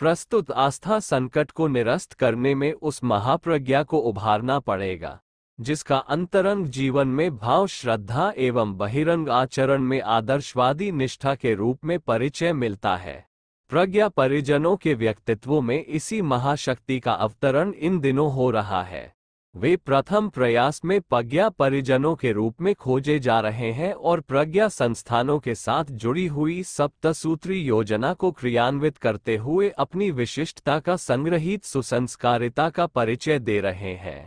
प्रस्तुत आस्था संकट को निरस्त करने में उस महाप्रज्ञा को उभारना पड़ेगा, जिसका अंतरंग जीवन में भाव, श्रद्धा एवं बहिरंग आचरण में आदर्शवादी निष्ठा के रूप में परिचय मिलता है। प्रज्ञा परिजनों के व्यक्तित्वों में इसी महाशक्ति का अवतरण इन दिनों हो रहा है। वे प्रथम प्रयास में प्रज्ञा परिजनों के रूप में खोजे जा रहे हैं और प्रज्ञा संस्थानों के साथ जुड़ी हुई सप्तसूत्री योजना को क्रियान्वित करते हुए अपनी विशिष्टता का संग्रहित सुसंस्कारिता का परिचय दे रहे हैं।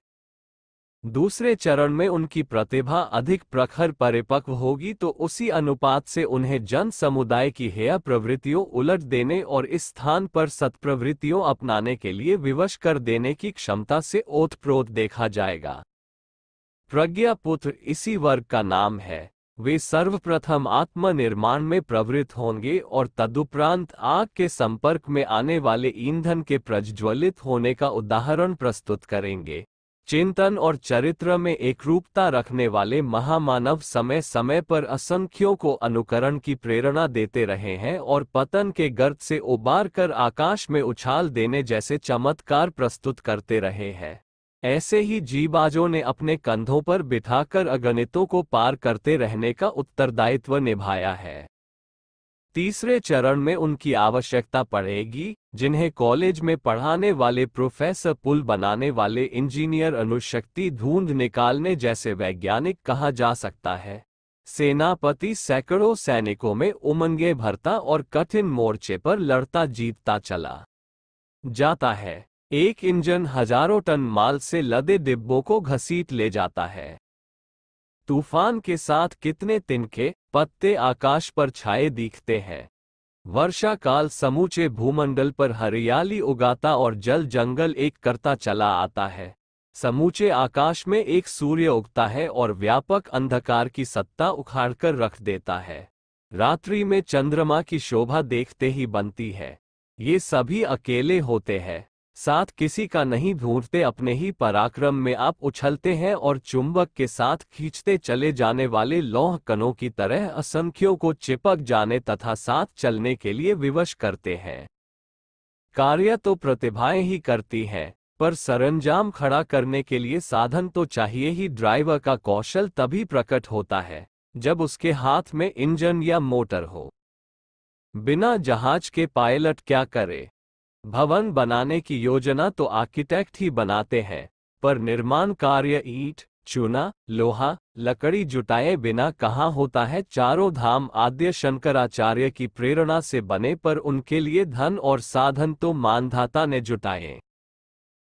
दूसरे चरण में उनकी प्रतिभा अधिक प्रखर परिपक्व होगी तो उसी अनुपात से उन्हें जन समुदाय की हेय प्रवृत्तियों उलट देने और इस स्थान पर सत्प्रवृत्तियों अपनाने के लिए विवश कर देने की क्षमता से ओतप्रोत देखा जाएगा। प्रज्ञा पुत्र इसी वर्ग का नाम है। वे सर्वप्रथम आत्मनिर्माण में प्रवृत्त होंगे और तदुपरांत आग के संपर्क में आने वाले ईंधन के प्रज्वलित होने का उदाहरण प्रस्तुत करेंगे। चिंतन और चरित्र में एकरूपता रखने वाले महामानव समय समय पर असंख्यों को अनुकरण की प्रेरणा देते रहे हैं और पतन के गर्त से उबार कर आकाश में उछाल देने जैसे चमत्कार प्रस्तुत करते रहे हैं। ऐसे ही जीबाजों ने अपने कंधों पर बिठाकर अगणितों को पार करते रहने का उत्तरदायित्व निभाया है। तीसरे चरण में उनकी आवश्यकता पड़ेगी, जिन्हें कॉलेज में पढ़ाने वाले प्रोफेसर, पुल बनाने वाले इंजीनियर, अणुशक्ति ढूंढ निकालने जैसे वैज्ञानिक कहा जा सकता है। सेनापति सैकड़ों सैनिकों में उमंगे भरता और कठिन मोर्चे पर लड़ता जीतता चला जाता है। एक इंजन हजारों टन माल से लदे डिब्बों को घसीट ले जाता है। तूफान के साथ कितने तिनके पत्ते आकाश पर छाए दिखते हैं। वर्षा काल समूचे भूमंडल पर हरियाली उगाता और जल जंगल एक करता चला आता है। समूचे आकाश में एक सूर्य उगता है और व्यापक अंधकार की सत्ता उखाड़कर रख देता है। रात्रि में चंद्रमा की शोभा देखते ही बनती है। ये सभी अकेले होते हैं, साथ किसी का नहीं ढूंढते, अपने ही पराक्रम में आप उछलते हैं और चुंबक के साथ खींचते चले जाने वाले लौह कणों की तरह असंख्यों को चिपक जाने तथा साथ चलने के लिए विवश करते हैं। कार्य तो प्रतिभाएं ही करती हैं, पर सरंजाम खड़ा करने के लिए साधन तो चाहिए ही। ड्राइवर का कौशल तभी प्रकट होता है जब उसके हाथ में इंजन या मोटर हो। बिना जहाज के पायलट क्या करे? भवन बनाने की योजना तो आर्किटेक्ट ही बनाते हैं, पर निर्माण कार्य ईंट, चूना, लोहा, लकड़ी जुटाए बिना कहाँ होता है। चारों धाम आद्य शंकराचार्य की प्रेरणा से बने, पर उनके लिए धन और साधन तो मानधाता ने जुटाए।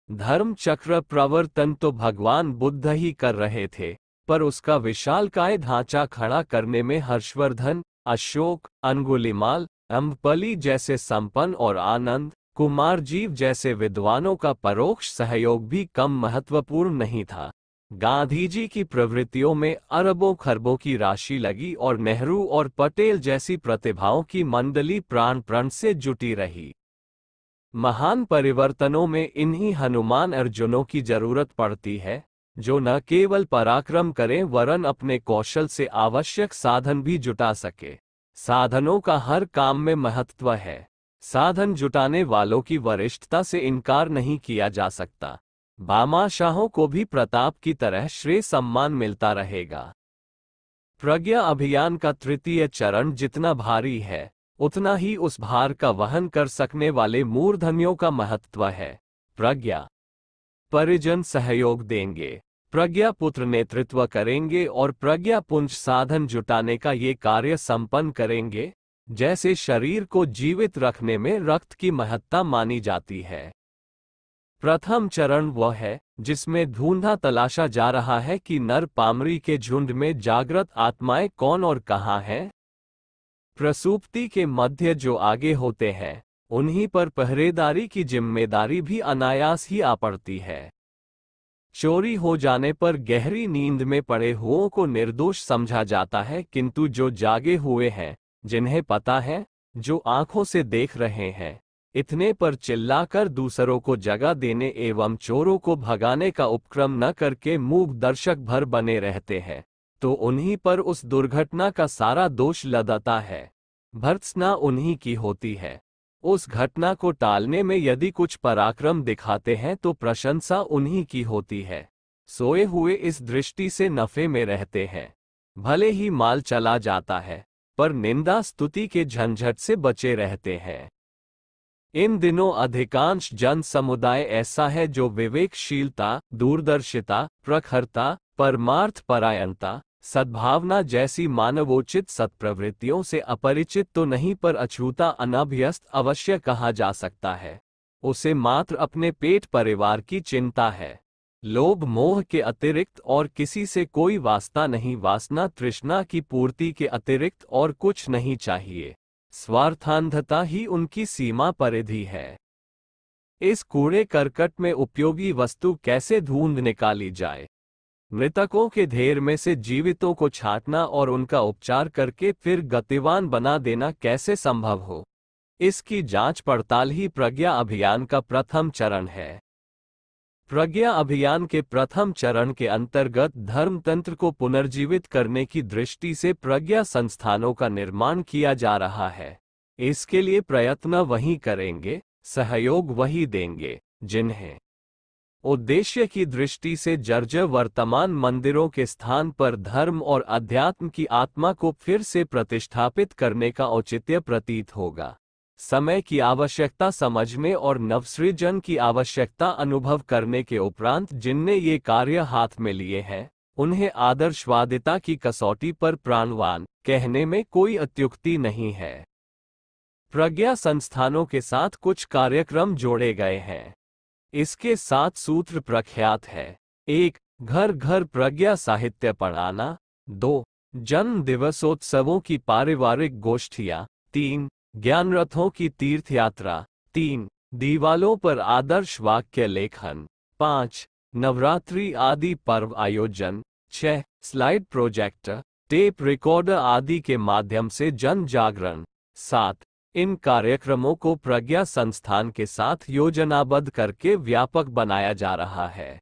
धर्म चक्र प्रवर्तन तो भगवान बुद्ध ही कर रहे थे, पर उसका विशालकाय ढांचा खड़ा करने में हर्षवर्धन, अशोक, अंगुलीमाल, अम्बपली जैसे संपन्न और आनंद कुमार जीव जैसे विद्वानों का परोक्ष सहयोग भी कम महत्वपूर्ण नहीं था। गांधी जी की प्रवृत्तियों में अरबों खरबों की राशि लगी और नेहरू और पटेल जैसी प्रतिभाओं की मंडली प्राण प्रण से जुटी रही। महान परिवर्तनों में इन्हीं हनुमान अर्जुनों की जरूरत पड़ती है, जो न केवल पराक्रम करें वरन अपने कौशल से आवश्यक साधन भी जुटा सके। साधनों का हर काम में महत्व है। साधन जुटाने वालों की वरिष्ठता से इनकार नहीं किया जा सकता। बादशाहों को भी प्रताप की तरह श्रेय सम्मान मिलता रहेगा। प्रज्ञा अभियान का तृतीय चरण जितना भारी है, उतना ही उस भार का वहन कर सकने वाले मूर्धन्यों का महत्व है। प्रज्ञा परिजन सहयोग देंगे, प्रज्ञा पुत्र नेतृत्व करेंगे और प्रज्ञा पुंज साधन जुटाने का ये कार्य संपन्न करेंगे। जैसे शरीर को जीवित रखने में रक्त की महत्ता मानी जाती है। प्रथम चरण वह है जिसमें ढूंढा तलाशा जा रहा है कि नर पामरी के झुंड में जागृत आत्माएं कौन और कहाँ हैं। प्रसुप्ति के मध्य जो आगे होते हैं, उन्हीं पर पहरेदारी की जिम्मेदारी भी अनायास ही आ पड़ती है। चोरी हो जाने पर गहरी नींद में पड़े हुओं को निर्दोष समझा जाता है, किंतु जो जागे हुए हैं, जिन्हें पता है, जो आंखों से देख रहे हैं, इतने पर चिल्लाकर दूसरों को जगा देने एवं चोरों को भगाने का उपक्रम न करके मूक दर्शक भर बने रहते हैं, तो उन्हीं पर उस दुर्घटना का सारा दोष लदता है। भर्त्सना उन्हीं की होती है। उस घटना को टालने में यदि कुछ पराक्रम दिखाते हैं तो प्रशंसा उन्हीं की होती है। सोए हुए इस दृष्टि से नफे में रहते हैं। भले ही माल चला जाता है, पर निंदा स्तुति के झंझट से बचे रहते हैं। इन दिनों अधिकांश जन समुदाय ऐसा है जो विवेकशीलता, दूरदर्शिता, प्रखरता, परमार्थ परायणता, सद्भावना जैसी मानवोचित सत्प्रवृत्तियों से अपरिचित तो नहीं, पर अछूता अनभ्यस्त अवश्य कहा जा सकता है। उसे मात्र अपने पेट परिवार की चिंता है। लोभ मोह के अतिरिक्त और किसी से कोई वास्ता नहीं, वासना तृष्णा की पूर्ति के अतिरिक्त और कुछ नहीं चाहिए। स्वार्थांधता ही उनकी सीमा परिधि है। इस कूड़े करकट में उपयोगी वस्तु कैसे ढूंढ निकाली जाए? मृतकों के ढेर में से जीवितों को छांटना और उनका उपचार करके फिर गतिवान बना देना कैसे संभव हो, इसकी जांच पड़ताल ही प्रज्ञा अभियान का प्रथम चरण है। प्रज्ञा अभियान के प्रथम चरण के अंतर्गत धर्मतंत्र को पुनर्जीवित करने की दृष्टि से प्रज्ञा संस्थानों का निर्माण किया जा रहा है। इसके लिए प्रयत्न वही करेंगे, सहयोग वही देंगे, जिन्हें उद्देश्य की दृष्टि से जर्जर वर्तमान मंदिरों के स्थान पर धर्म और अध्यात्म की आत्मा को फिर से प्रतिष्ठापित करने का औचित्य प्रतीत होगा। समय की आवश्यकता समझने और नवसृजन की आवश्यकता अनुभव करने के उपरांत जिनने ये कार्य हाथ में लिए हैं, उन्हें आदर्शवादिता की कसौटी पर प्राणवान कहने में कोई अत्युक्ति नहीं है। प्रज्ञा संस्थानों के साथ कुछ कार्यक्रम जोड़े गए हैं। इसके 7 सूत्र प्रख्यात है। 1. घर घर प्रज्ञा साहित्य पढ़ाना। 2. जन्म दिवसोत्सवों की पारिवारिक गोष्ठियां। 3. ज्ञान रथों की तीर्थ यात्रा। 3. दीवालों पर आदर्श वाक्य लेखन। 5. नवरात्रि आदि पर्व आयोजन। 6. स्लाइड प्रोजेक्टर, टेप रिकॉर्डर आदि के माध्यम से जन जागरण। 7. इन कार्यक्रमों को प्रज्ञा संस्थान के साथ योजनाबद्ध करके व्यापक बनाया जा रहा है।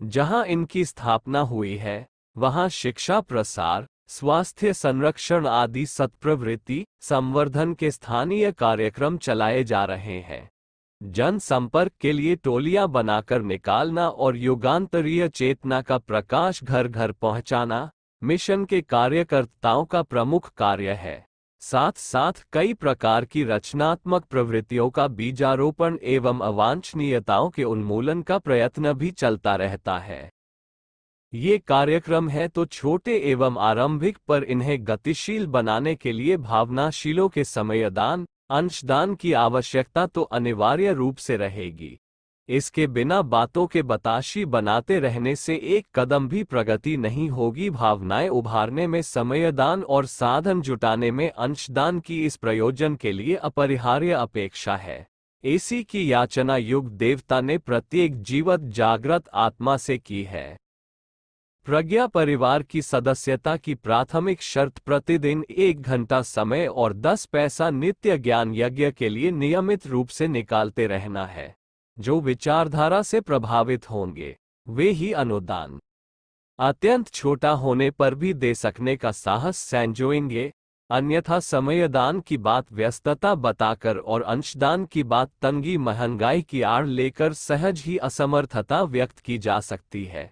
जहां इनकी स्थापना हुई है, वहां शिक्षा प्रसार, स्वास्थ्य संरक्षण आदि सत्प्रवृत्ति संवर्धन के स्थानीय कार्यक्रम चलाए जा रहे हैं। जन संपर्क के लिए टोलियां बनाकर निकालना और युगांतरीय चेतना का प्रकाश घर घर पहुंचाना मिशन के कार्यकर्ताओं का प्रमुख कार्य है। साथ साथ कई प्रकार की रचनात्मक प्रवृत्तियों का बीजारोपण एवं अवांछनीयताओं के उन्मूलन का प्रयत्न भी चलता रहता है। ये कार्यक्रम है तो छोटे एवं आरंभिक, पर इन्हें गतिशील बनाने के लिए भावनाशीलों के समयदान, अंशदान की आवश्यकता तो अनिवार्य रूप से रहेगी। इसके बिना बातों के बताशी बनाते रहने से एक कदम भी प्रगति नहीं होगी। भावनाएं उभारने में समयदान और साधन जुटाने में अंशदान की इस प्रयोजन के लिए अपरिहार्य अपेक्षा है। इसी की याचना युग देवता ने प्रत्येक जीवित जागृत आत्मा से की है। प्रज्ञा परिवार की सदस्यता की प्राथमिक शर्त प्रतिदिन 1 घंटा समय और 10 पैसा नित्य ज्ञान यज्ञ के लिए नियमित रूप से निकालते रहना है। जो विचारधारा से प्रभावित होंगे, वे ही अनुदान अत्यंत छोटा होने पर भी दे सकने का साहस संजोएंगे। अन्यथा समयदान की बात व्यस्तता बताकर और अंशदान की बात तंगी महंगाई की आड़ लेकर सहज ही असमर्थता व्यक्त की जा सकती है।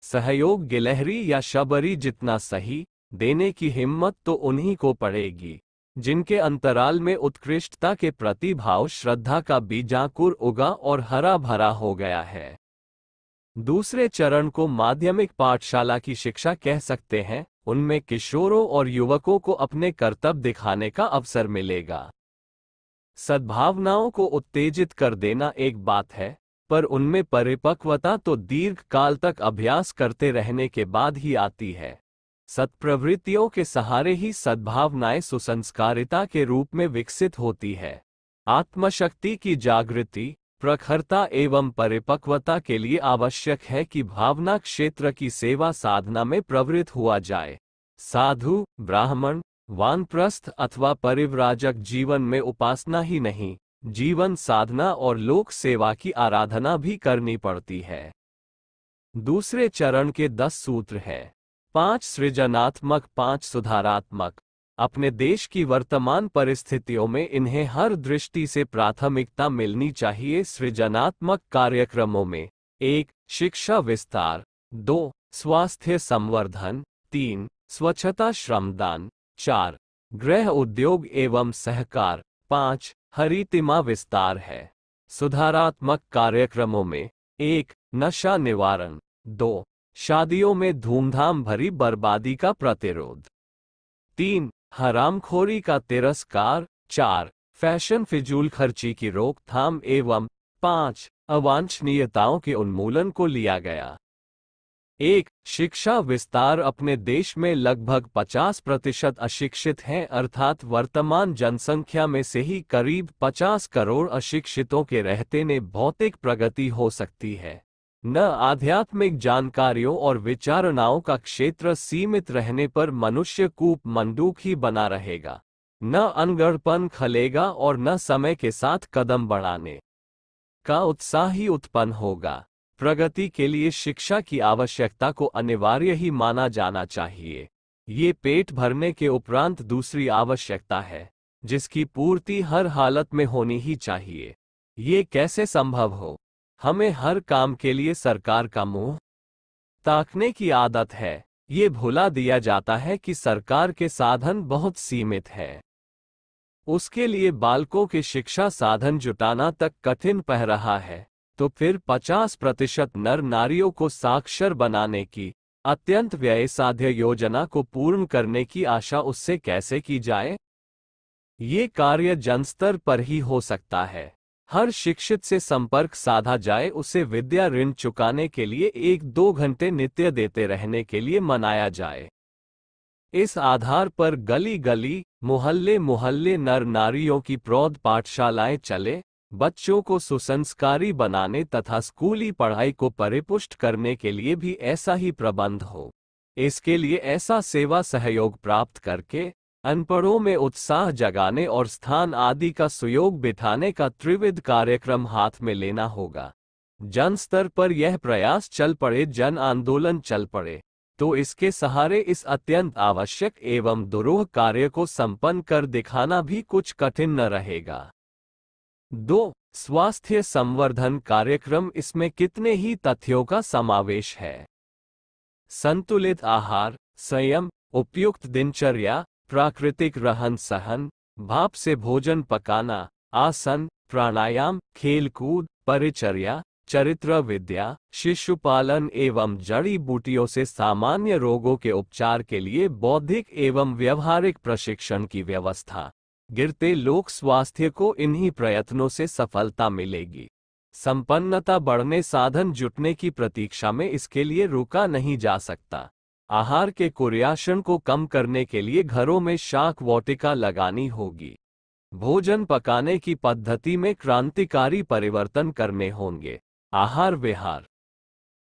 सहयोग गिलहरी या शबरी जितना सही, देने की हिम्मत तो उन्हीं को पड़ेगी जिनके अंतराल में उत्कृष्टता के प्रति भाव श्रद्धा का बीजांकुर उगा और हरा भरा हो गया है। दूसरे चरण को माध्यमिक पाठशाला की शिक्षा कह सकते हैं। उनमें किशोरों और युवकों को अपने कर्तव्य दिखाने का अवसर मिलेगा। सद्भावनाओं को उत्तेजित कर देना एक बात है, पर उनमें परिपक्वता तो दीर्घ काल तक अभ्यास करते रहने के बाद ही आती है। सत्प्रवृत्तियों के सहारे ही सद्भावनाएं सुसंस्कारिता के रूप में विकसित होती है। आत्मशक्ति की जागृति, प्रखरता एवं परिपक्वता के लिए आवश्यक है कि भावना क्षेत्र की सेवा साधना में प्रवृत्त हुआ जाए। साधु, ब्राह्मण, वानप्रस्थ अथवा परिव्राजक जीवन में उपासना ही नहीं, जीवन साधना और लोक सेवा की आराधना भी करनी पड़ती है। दूसरे चरण के 10 सूत्र हैं। 5 सृजनात्मक, 5 सुधारात्मक। अपने देश की वर्तमान परिस्थितियों में इन्हें हर दृष्टि से प्राथमिकता मिलनी चाहिए। सृजनात्मक कार्यक्रमों में 1. शिक्षा विस्तार, 2. स्वास्थ्य संवर्धन, 3. स्वच्छता श्रमदान, 4. गृह उद्योग एवं सहकार, 5. हरितिमा विस्तार है। सुधारात्मक कार्यक्रमों में 1. नशा निवारण, 2. शादियों में धूमधाम भरी बर्बादी का प्रतिरोध, 3. हरामखोरी का तिरस्कार, 4. फैशन फिजूल खर्ची की रोकथाम एवं 5. अवांछनीयताओं के उन्मूलन को लिया गया। 1. शिक्षा विस्तार। अपने देश में लगभग 50% अशिक्षित हैं, अर्थात वर्तमान जनसंख्या में से ही करीब 50 करोड़ अशिक्षितों के रहते ने भौतिक प्रगति हो सकती है। न आध्यात्मिक जानकारियों और विचारणाओं का क्षेत्र सीमित रहने पर मनुष्य कूप मंडूक ही बना रहेगा। न अनगढ़पन खलेगा और न समय के साथ कदम बढ़ाने का उत्साह ही उत्पन्न होगा। प्रगति के लिए शिक्षा की आवश्यकता को अनिवार्य ही माना जाना चाहिए। ये पेट भरने के उपरांत दूसरी आवश्यकता है, जिसकी पूर्ति हर हालत में होनी ही चाहिए। ये कैसे संभव हो? हमें हर काम के लिए सरकार का मुंह ताकने की आदत है। ये भुला दिया जाता है कि सरकार के साधन बहुत सीमित हैं। उसके लिए बालकों के शिक्षा साधन जुटाना तक कठिन पड़ रहा है, तो फिर 50% नर नारियों को साक्षर बनाने की अत्यंत व्ययसाध्य योजना को पूर्ण करने की आशा उससे कैसे की जाए? ये कार्य जनस्तर पर ही हो सकता है। हर शिक्षित से संपर्क साधा जाए, उसे विद्या ऋण चुकाने के लिए 1-2 घंटे नित्य देते रहने के लिए मनाया जाए। इस आधार पर गली गली, मोहल्ले मोहल्ले नर नारियों की प्रौढ़ पाठशालाएं चले, बच्चों को सुसंस्कारी बनाने तथा स्कूली पढ़ाई को परिपुष्ट करने के लिए भी ऐसा ही प्रबंध हो। इसके लिए ऐसा सेवा सहयोग प्राप्त करके अनपढ़ों में उत्साह जगाने और स्थान आदि का सुयोग बिठाने का त्रिविध कार्यक्रम हाथ में लेना होगा। जन स्तर पर यह प्रयास चल पड़े, जन आंदोलन चल पड़े, तो इसके सहारे इस अत्यंत आवश्यक एवं दुरूह कार्य को संपन्न कर दिखाना भी कुछ कठिन न रहेगा। 2. स्वास्थ्य संवर्धन कार्यक्रम। इसमें कितने ही तथ्यों का समावेश है। संतुलित आहार, संयम, उपयुक्त दिनचर्या, प्राकृतिक रहन सहन, भाप से भोजन पकाना, आसन, प्राणायाम, खेलकूद, परिचर्या, चरित्र विद्या, शिशुपालन एवं जड़ी बूटियों से सामान्य रोगों के उपचार के लिए बौद्धिक एवं व्यवहारिक प्रशिक्षण की व्यवस्था। गिरते लोक स्वास्थ्य को इन्हीं प्रयत्नों से सफलता मिलेगी। संपन्नता बढ़ने, साधन जुटने की प्रतीक्षा में इसके लिए रुका नहीं जा सकता। आहार के कुर्याशन को कम करने के लिए घरों में शाक वाटिका लगानी होगी। भोजन पकाने की पद्धति में क्रांतिकारी परिवर्तन करने होंगे। आहार विहार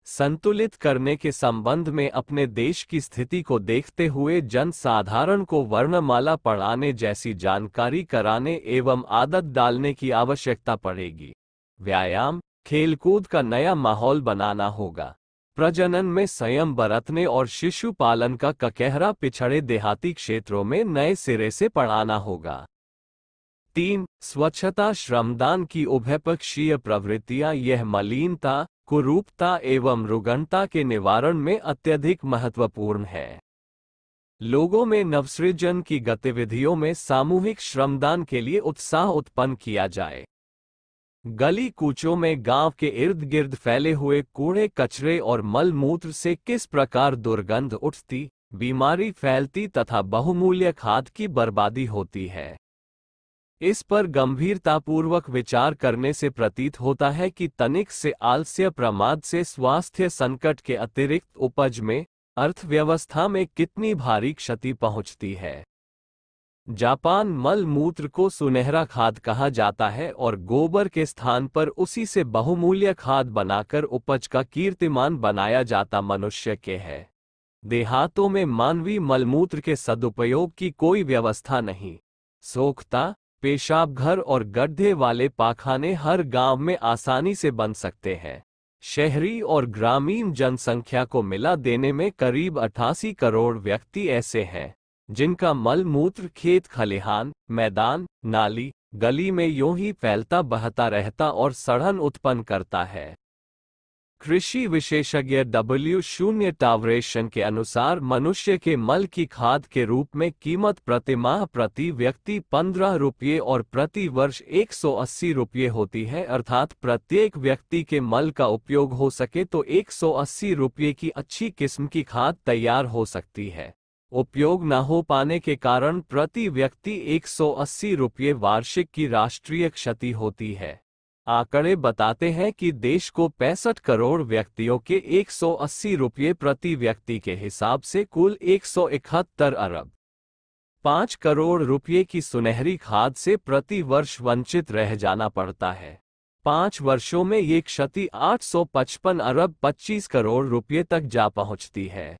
संतुलित करने के संबंध में अपने देश की स्थिति को देखते हुए जन साधारण को वर्णमाला पढ़ाने जैसी जानकारी कराने एवं आदत डालने की आवश्यकता पड़ेगी। व्यायाम, खेलकूद का नया माहौल बनाना होगा। प्रजनन में संयम बरतने और शिशु पालन का ककहरा पिछड़े देहाती क्षेत्रों में नए सिरे से पढ़ाना होगा। 3. स्वच्छता श्रमदान की उभयपक्षीय प्रवृत्तियां। यह मलिनता, कुरूपता एवं रुग्णता के निवारण में अत्यधिक महत्वपूर्ण है। लोगों में नवसृजन की गतिविधियों में सामूहिक श्रमदान के लिए उत्साह उत्पन्न किया जाए। गली कूचों में गांव के इर्द गिर्द फैले हुए कूड़े कचरे और मल मूत्र से किस प्रकार दुर्गंध उठती, बीमारी फैलती तथा बहुमूल्य खाद की बर्बादी होती है, इस पर गंभीरतापूर्वक विचार करने से प्रतीत होता है कि तनिक से आलस्य प्रमाद से स्वास्थ्य संकट के अतिरिक्त उपज में, अर्थव्यवस्था में कितनी भारी क्षति पहुंचती है। जापान मल मूत्र को सुनहरा खाद कहा जाता है और गोबर के स्थान पर उसी से बहुमूल्य खाद बनाकर उपज का कीर्तिमान बनाया जाता मनुष्य के है। देहातों में मानवीय मलमूत्र के सदुपयोग की कोई व्यवस्था नहीं। सोख्ता, पेशाब घर और गड्ढे वाले पाखाने हर गांव में आसानी से बन सकते हैं। शहरी और ग्रामीण जनसंख्या को मिला देने में करीब 88 करोड़ व्यक्ति ऐसे हैं जिनका मल मूत्र खेत खलिहान, मैदान, नाली, गली में यूं ही फैलता बहता रहता और सड़न उत्पन्न करता है। कृषि विशेषज्ञ W0 टावरेशन के अनुसार मनुष्य के मल की खाद के रूप में कीमत प्रति माह प्रति व्यक्ति 15 रुपये और प्रति वर्ष 180 रुपये होती है, अर्थात प्रत्येक व्यक्ति के मल का उपयोग हो सके तो 180 रुपये की अच्छी किस्म की खाद तैयार हो सकती है। उपयोग न हो पाने के कारण प्रति व्यक्ति 180 रुपये वार्षिक की राष्ट्रीय क्षति होती है। आंकड़े बताते हैं कि देश को 65 करोड़ व्यक्तियों के 180 रुपये प्रति व्यक्ति के हिसाब से कुल 171 अरब 5 करोड़ रुपये की सुनहरी खाद से प्रति वर्ष वंचित रह जाना पड़ता है। 5 वर्षों में ये क्षति 855 अरब 25 करोड़ रुपये तक जा पहुंचती है।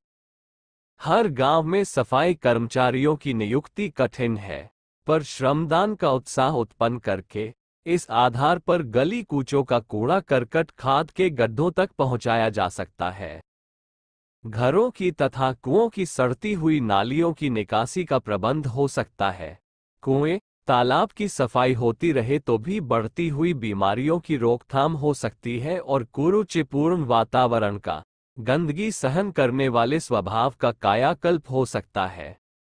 हर गांव में सफाई कर्मचारियों की नियुक्ति कठिन है, पर श्रमदान का उत्साह उत्पन्न करके इस आधार पर गली कूचों का कूड़ा करकट खाद के गड्ढों तक पहुंचाया जा सकता है। घरों की तथा कुओं की सड़ती हुई नालियों की निकासी का प्रबंध हो सकता है। कुएं, तालाब की सफाई होती रहे तो भी बढ़ती हुई बीमारियों की रोकथाम हो सकती है और कुरुचिपूर्ण वातावरण का, गंदगी सहन करने वाले स्वभाव का कायाकल्प हो सकता है,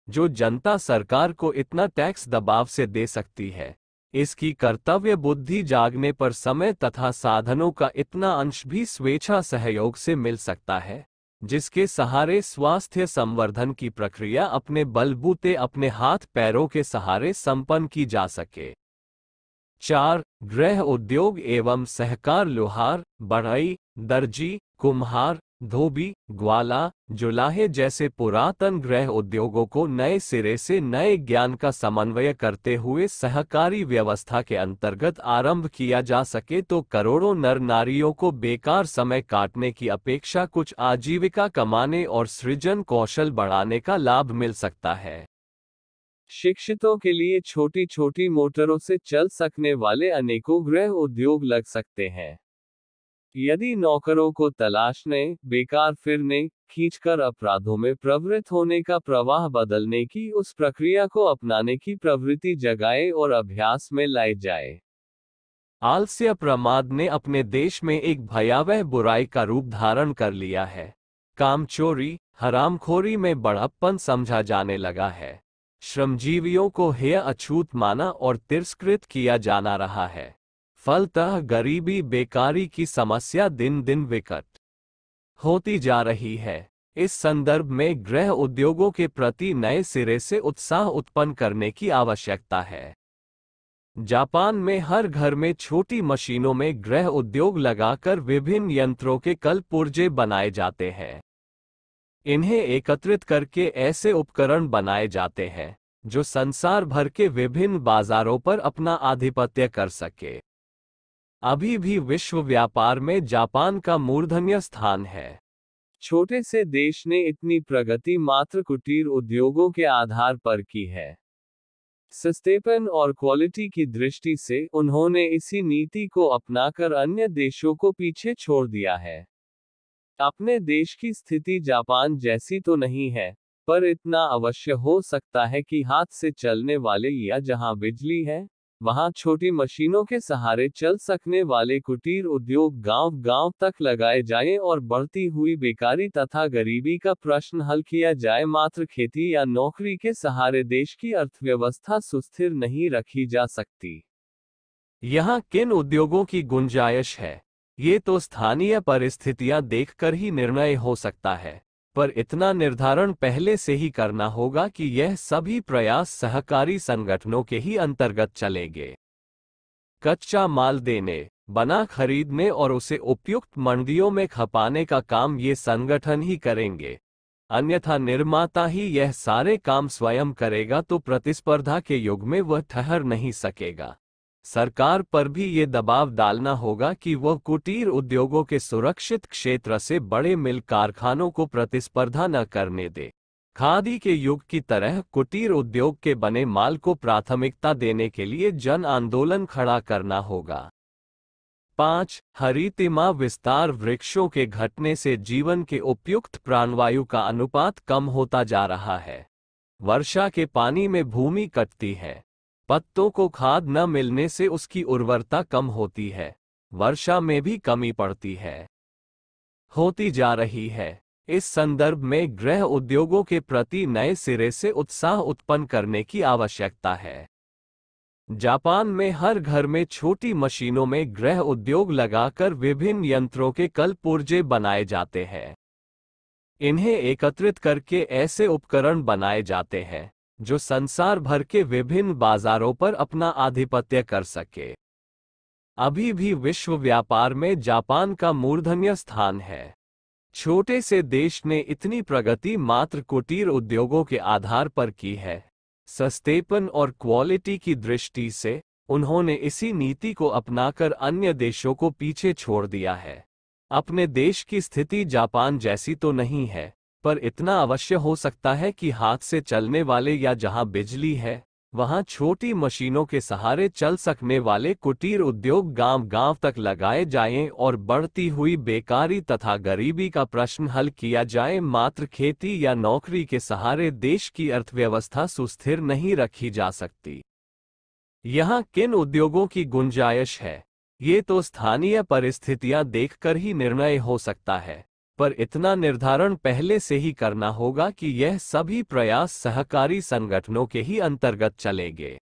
जो जनता सरकार को इतना टैक्स दबाव से दे सकती है। इसकी कर्तव्य बुद्धि जागने पर समय तथा साधनों का इतना अंश भी स्वेच्छा सहयोग से मिल सकता है, जिसके सहारे स्वास्थ्य संवर्धन की प्रक्रिया अपने बलबूते अपने हाथ पैरों के सहारे संपन्न की जा सके। 4. गृह उद्योग एवं सहकार लोहार, बढ़ई, दर्जी, कुम्हार, धोबी, ग्वाला, जुलाहे जैसे पुरातन गृह उद्योगों को नए सिरे से नए ज्ञान का समन्वय करते हुए सहकारी व्यवस्था के अंतर्गत आरंभ किया जा सके तो करोड़ों नर नारियों को बेकार समय काटने की अपेक्षा कुछ आजीविका कमाने और सृजन कौशल बढ़ाने का लाभ मिल सकता है। शिक्षितों के लिए छोटी छोटी मोटरों से चल सकने वाले अनेकों गृह उद्योग लग सकते हैं। यदि नौकरों को तलाशने, बेकार फिरने, खींचकर अपराधों में प्रवृत्त होने का प्रवाह बदलने की उस प्रक्रिया को अपनाने की प्रवृत्ति जगाए और अभ्यास में लाई जाए। आलस्य प्रमाद ने अपने देश में एक भयावह बुराई का रूप धारण कर लिया है। कामचोरी, हरामखोरी में बड़प्पन समझा जाने लगा है। श्रमजीवियों को हेय अछूत माना और तिरस्कृत किया जाना रहा है। फलतः गरीबी बेकारी की समस्या दिन दिन विकट होती जा रही है। इस संदर्भ में गृह उद्योगों के प्रति नए सिरे से उत्साह उत्पन्न करने की आवश्यकता है। जापान में हर घर में छोटी मशीनों में गृह उद्योग लगाकर विभिन्न यंत्रों के कल पुर्जे बनाए जाते हैं। इन्हें एकत्रित करके ऐसे उपकरण बनाए जाते हैं जो संसार भर के विभिन्न बाजारों पर अपना आधिपत्य कर सके। अभी भी विश्व व्यापार में जापान का मूर्धन्य स्थान है। छोटे से देश ने इतनी प्रगति मात्र कुटीर उद्योगों के आधार पर की है। सस्तेपन और क्वालिटी की दृष्टि से उन्होंने इसी नीति को अपनाकर अन्य देशों को पीछे छोड़ दिया है। अपने देश की स्थिति जापान जैसी तो नहीं है, पर इतना अवश्य हो सकता है कि हाथ से चलने वाले या जहां बिजली है, वहां छोटी मशीनों के सहारे चल सकने वाले कुटीर उद्योग गांव-गांव तक लगाए जाएं और बढ़ती हुई बेकारी तथा गरीबी का प्रश्न हल किया जाए। मात्र खेती या नौकरी के सहारे देश की अर्थव्यवस्था सुस्थिर नहीं रखी जा सकती। यहाँ किन उद्योगों की गुंजाइश है, ये तो स्थानीय परिस्थितियां देखकर ही निर्णय हो सकता है, पर इतना निर्धारण पहले से ही करना होगा कि यह सभी प्रयास सहकारी संगठनों के ही अंतर्गत चलेंगे। कच्चा माल देने, बना खरीदने और उसे उपयुक्त मंडियों में खपाने का काम ये संगठन ही करेंगे, अन्यथा निर्माता ही यह सारे काम स्वयं करेगा तो प्रतिस्पर्धा के युग में वह ठहर नहीं सकेगा। सरकार पर भी ये दबाव डालना होगा कि वह कुटीर उद्योगों के सुरक्षित क्षेत्र से बड़े मिल कारखानों को प्रतिस्पर्धा न करने दे। खादी के युग की तरह कुटीर उद्योग के बने माल को प्राथमिकता देने के लिए जन आंदोलन खड़ा करना होगा। 5. हरितिमा विस्तार। वृक्षों के घटने से जीवन के उपयुक्त प्राणवायु का अनुपात कम होता जा रहा है। वर्षा के पानी में भूमि कटती है। पत्तों को खाद न मिलने से उसकी उर्वरता कम होती है। वर्षा में भी कमी पड़ती है, होती जा रही है। इस संदर्भ में गृह उद्योगों के प्रति नए सिरे से उत्साह उत्पन्न करने की आवश्यकता है। जापान में हर घर में छोटी मशीनों में गृह उद्योग लगाकर विभिन्न यंत्रों के कलपुर्जे बनाए जाते हैं। इन्हें एकत्रित करके ऐसे उपकरण बनाए जाते हैं जो संसार भर के विभिन्न बाजारों पर अपना आधिपत्य कर सके। अभी भी विश्व व्यापार में जापान का मूर्धन्य स्थान है। छोटे से देश ने इतनी प्रगति मात्र कुटीर उद्योगों के आधार पर की है। सस्तेपन और क्वालिटी की दृष्टि से उन्होंने इसी नीति को अपनाकर अन्य देशों को पीछे छोड़ दिया है। अपने देश की स्थिति जापान जैसी तो नहीं है, पर इतना अवश्य हो सकता है कि हाथ से चलने वाले या जहां बिजली है वहां छोटी मशीनों के सहारे चल सकने वाले कुटीर उद्योग गांव-गांव तक लगाए जाएं और बढ़ती हुई बेकारी तथा गरीबी का प्रश्न हल किया जाए। मात्र खेती या नौकरी के सहारे देश की अर्थव्यवस्था सुस्थिर नहीं रखी जा सकती। यहाँ किन उद्योगों की गुंजाइश है, ये तो स्थानीय परिस्थितियां देखकर ही निर्णय हो सकता है, पर इतना निर्धारण पहले से ही करना होगा कि यह सभी प्रयास सहकारी संगठनों के ही अंतर्गत चलेंगे।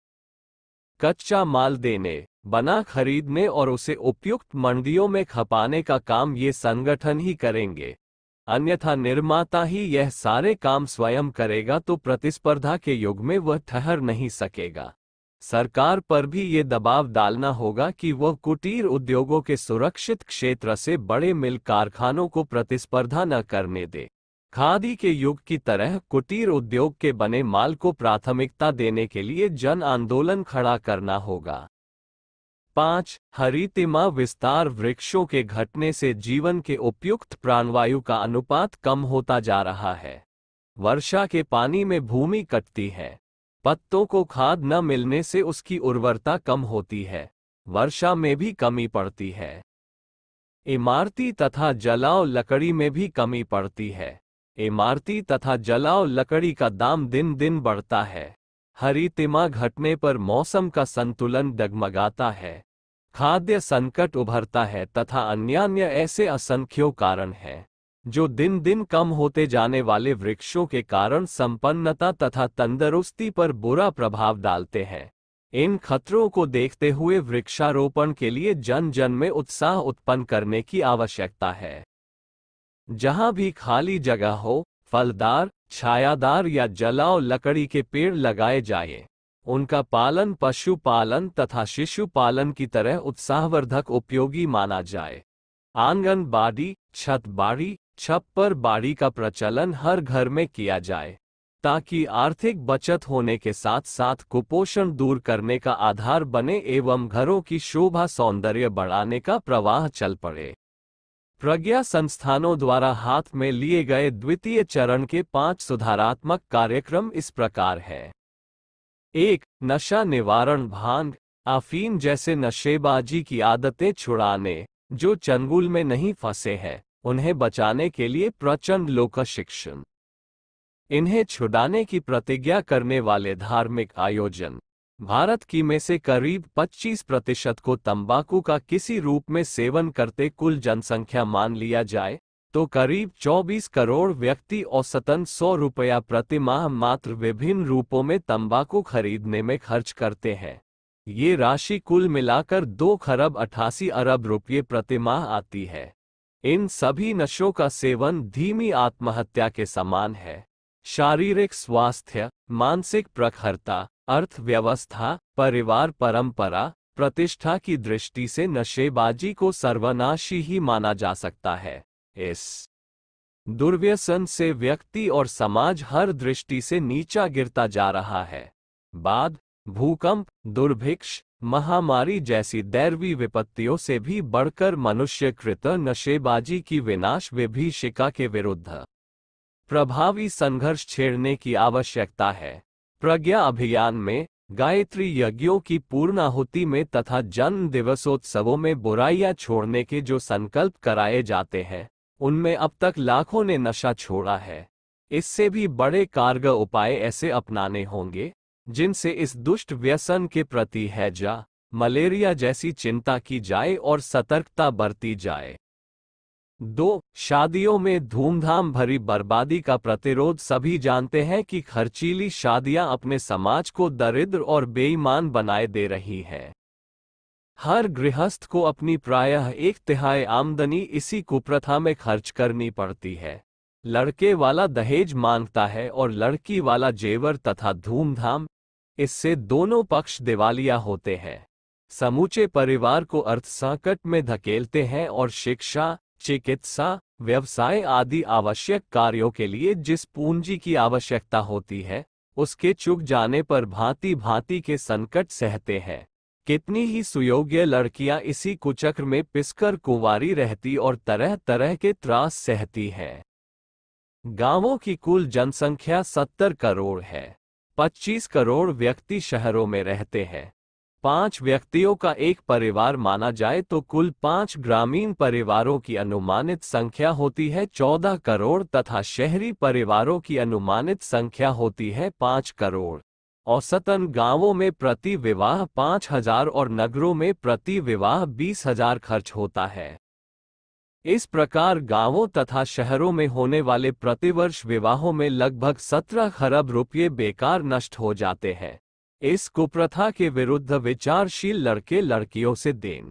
कच्चा माल देने, बना खरीदने और उसे उपयुक्त मंडियों में खपाने का काम ये संगठन ही करेंगे। अन्यथा निर्माता ही यह सारे काम स्वयं करेगा तो प्रतिस्पर्धा के युग में वह ठहर नहीं सकेगा। सरकार पर भी ये दबाव डालना होगा कि वह कुटीर उद्योगों के सुरक्षित क्षेत्र से बड़े मिल कारखानों को प्रतिस्पर्धा न करने दे। खादी के युग की तरह कुटीर उद्योग के बने माल को प्राथमिकता देने के लिए जन आंदोलन खड़ा करना होगा। 5. हरितिमा विस्तार। वृक्षों के घटने से जीवन के उपयुक्त प्राणवायु का अनुपात कम होता जा रहा है। वर्षा के पानी में भूमि कटती है। पत्तों को खाद न मिलने से उसकी उर्वरता कम होती है। वर्षा में भी कमी पड़ती है। इमारती तथा जलाओ लकड़ी में भी कमी पड़ती है। इमारती तथा जलाओ लकड़ी का दाम दिन दिन बढ़ता है। हरितिमा घटने पर मौसम का संतुलन डगमगाता है। खाद्य संकट उभरता है तथा अन्य ऐसे असंख्यों कारण हैं जो दिन दिन कम होते जाने वाले वृक्षों के कारण संपन्नता तथा तंदुरुस्ती पर बुरा प्रभाव डालते हैं। इन खतरों को देखते हुए वृक्षारोपण के लिए जन जन में उत्साह उत्पन्न करने की आवश्यकता है। जहां भी खाली जगह हो, फलदार, छायादार या जलाओ लकड़ी के पेड़ लगाए जाएं। उनका पालन पशुपालन तथा शिशु पालन की तरह उत्साहवर्धक उपयोगी माना जाए। आंगनबाड़ी, छतबाड़ी, छप्पर बाड़ी का प्रचलन हर घर में किया जाए ताकि आर्थिक बचत होने के साथ साथ कुपोषण दूर करने का आधार बने एवं घरों की शोभा सौंदर्य बढ़ाने का प्रवाह चल पड़े। प्रज्ञा संस्थानों द्वारा हाथ में लिए गए द्वितीय चरण के 5 सुधारात्मक कार्यक्रम इस प्रकार हैं। 1. नशा निवारण। भांग, अफीम जैसे नशेबाजी की आदतें छुड़ाने। जो चंगुल में नहीं फंसे हैं उन्हें बचाने के लिए प्रचंड लोक शिक्षण। इन्हें छुड़ाने की प्रतिज्ञा करने वाले धार्मिक आयोजन। भारत की में से करीब 25% को तंबाकू का किसी रूप में सेवन करते कुल जनसंख्या मान लिया जाए तो करीब 24 करोड़ व्यक्ति औसतन 100 रुपया प्रति माह मात्र विभिन्न रूपों में तंबाकू खरीदने में खर्च करते हैं। ये राशि कुल मिलाकर 2 खरब 88 अरब रुपये प्रति माह आती है। इन सभी नशों का सेवन धीमी आत्महत्या के समान है। शारीरिक स्वास्थ्य, मानसिक प्रखरता, अर्थव्यवस्था, परिवार परंपरा, प्रतिष्ठा की दृष्टि से नशेबाजी को सर्वनाशी ही माना जा सकता है। इस दुर्व्यसन से व्यक्ति और समाज हर दृष्टि से नीचा गिरता जा रहा है। बाढ़, भूकंप, दुर्भिक्ष, महामारी जैसी दैवी विपत्तियों से भी बढ़कर मनुष्यकृत नशेबाजी की विनाश विभीषिका के विरुद्ध प्रभावी संघर्ष छेड़ने की आवश्यकता है। प्रज्ञा अभियान में, गायत्री यज्ञों की पूर्णाहुति में तथा जन्म दिवसोत्सवों में बुराइयां छोड़ने के जो संकल्प कराए जाते हैं उनमें अब तक लाखों ने नशा छोड़ा है। इससे भी बड़े कारगर उपाय ऐसे अपनाने होंगे जिनसे इस दुष्ट व्यसन के प्रति हैजा, मलेरिया जैसी चिंता की जाए और सतर्कता बरती जाए। 2. शादियों में धूमधाम भरी बर्बादी का प्रतिरोध। सभी जानते हैं कि खर्चीली शादियां अपने समाज को दरिद्र और बेईमान बनाए दे रही हैं। हर गृहस्थ को अपनी प्रायः 1/3 आमदनी इसी कुप्रथा में खर्च करनी पड़ती है। लड़के वाला दहेज मांगता है और लड़की वाला जेवर तथा धूमधाम। इससे दोनों पक्ष दिवालिया होते हैं, समूचे परिवार को अर्थ संकट में धकेलते हैं और शिक्षा, चिकित्सा, व्यवसाय आदि आवश्यक कार्यों के लिए जिस पूंजी की आवश्यकता होती है, उसके चुक जाने पर भांति भांति के संकट सहते हैं। कितनी ही सुयोग्य लड़कियां इसी कुचक्र में पिसकर कुंवारी रहती और तरह तरह के त्रास सहती हैं। गांवों की कुल जनसंख्या 70 करोड़ है। 25 करोड़ व्यक्ति शहरों में रहते हैं। 5 व्यक्तियों का एक परिवार माना जाए तो कुल 5 ग्रामीण परिवारों की अनुमानित संख्या होती है 14 करोड़ तथा शहरी परिवारों की अनुमानित संख्या होती है 5 करोड़। औसतन गांवों में प्रति विवाह 5,000 और नगरों में प्रति विवाह 20,000 खर्च होता है। इस प्रकार गांवों तथा शहरों में होने वाले प्रतिवर्ष विवाहों में लगभग 17 खरब रुपये बेकार नष्ट हो जाते हैं। इस कुप्रथा के विरुद्ध विचारशील लड़के लड़कियों से देन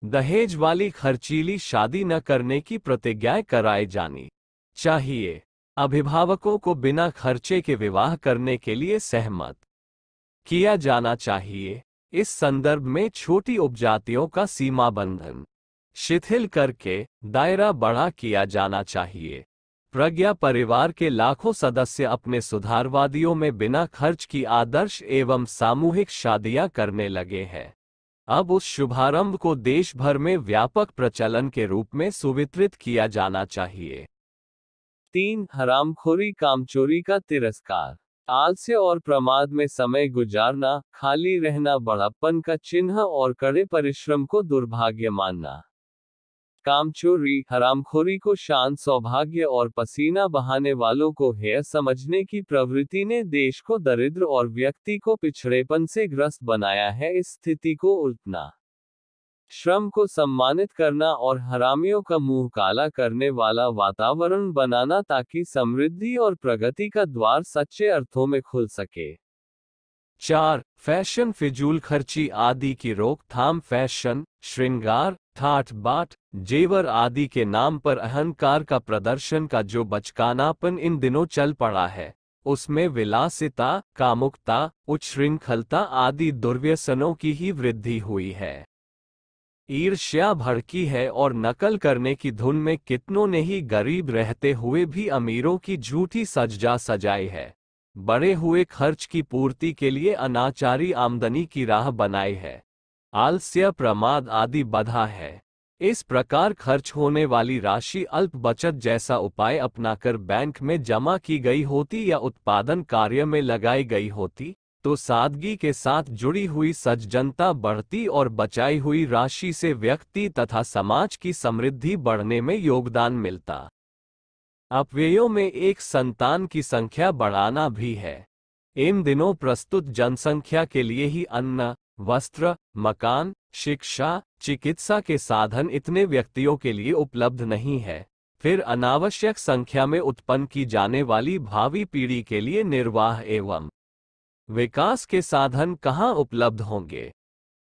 दहेज वाली खर्चीली शादी न करने की प्रतिज्ञाएं कराई जानी चाहिए। अभिभावकों को बिना खर्चे के विवाह करने के लिए सहमत किया जाना चाहिए। इस संदर्भ में छोटी उपजातियों का सीमा बंधन शिथिल करके दायरा बड़ा किया जाना चाहिए। प्रज्ञा परिवार के लाखों सदस्य अपने सुधारवादियों में बिना खर्च की आदर्श एवं सामूहिक शादियां करने लगे हैं। अब उस शुभारंभ को देश भर में व्यापक प्रचलन के रूप में सुवितरित किया जाना चाहिए। 3. हरामखोरी कामचोरी का तिरस्कार। आलस्य और प्रमाद में समय गुजारना, खाली रहना बड़प्पन का चिन्ह और कड़े परिश्रम को दुर्भाग्य मानना। कामचोरी, हरामखोरी को शान, सौभाग्य और पसीना बहाने वालों को हेय समझने की प्रवृत्ति ने देश को दरिद्र और व्यक्ति को पिछड़ेपन से ग्रस्त बनाया है। इस स्थिति को उल्टना, श्रम को सम्मानित करना और हरामियों का मुंह काला करने वाला वातावरण बनाना ताकि समृद्धि और प्रगति का द्वार सच्चे अर्थों में खुल सके। 4. फैशन, फिजूल खर्ची आदि की रोकथाम। फैशन, श्रृंगार, ठाठ बाट, जेवर आदि के नाम पर अहंकार का प्रदर्शन का जो बचकानापन इन दिनों चल पड़ा है, उसमें विलासिता, कामुकता, उच्छृंखलता आदि दुर्व्यसनों की ही वृद्धि हुई है। ईर्ष्या भड़की है और नकल करने की धुन में कितनों ने ही गरीब रहते हुए भी अमीरों की झूठी सज्जा सजाई है। बढ़े हुए खर्च की पूर्ति के लिए अनाचारी आमदनी की राह बनाई है। आलस्य, प्रमाद आदि बधा है। इस प्रकार खर्च होने वाली राशि अल्प बचत जैसा उपाय अपनाकर बैंक में जमा की गई होती या उत्पादन कार्य में लगाई गई होती, तो सादगी के साथ जुड़ी हुई सज्जनता बढ़ती और बचाई हुई राशि से व्यक्ति तथा समाज की समृद्धि बढ़ने में योगदान मिलता। अपव्ययों में एक संतान की संख्या बढ़ाना भी है। इन दिनों प्रस्तुत जनसंख्या के लिए ही अन्न, वस्त्र, मकान, शिक्षा, चिकित्सा के साधन इतने व्यक्तियों के लिए उपलब्ध नहीं है। फिर अनावश्यक संख्या में उत्पन्न की जाने वाली भावी पीढ़ी के लिए निर्वाह एवं विकास के साधन कहाँ उपलब्ध होंगे।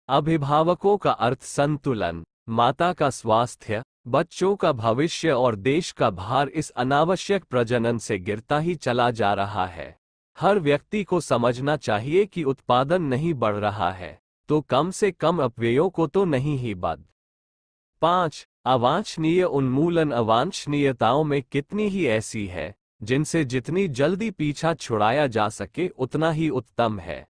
अभिभावकों का अर्थ संतुलन, माता का स्वास्थ्य, बच्चों का भविष्य और देश का भार इस अनावश्यक प्रजनन से गिरता ही चला जा रहा है। हर व्यक्ति को समझना चाहिए कि उत्पादन नहीं बढ़ रहा है तो कम से कम अपव्ययों को तो नहीं ही बद। 5. अवांछनीय उन्मूलन। अवांछनीयताओं में कितनी ही ऐसी है जिनसे जितनी जल्दी पीछा छुड़ाया जा सके उतना ही उत्तम है।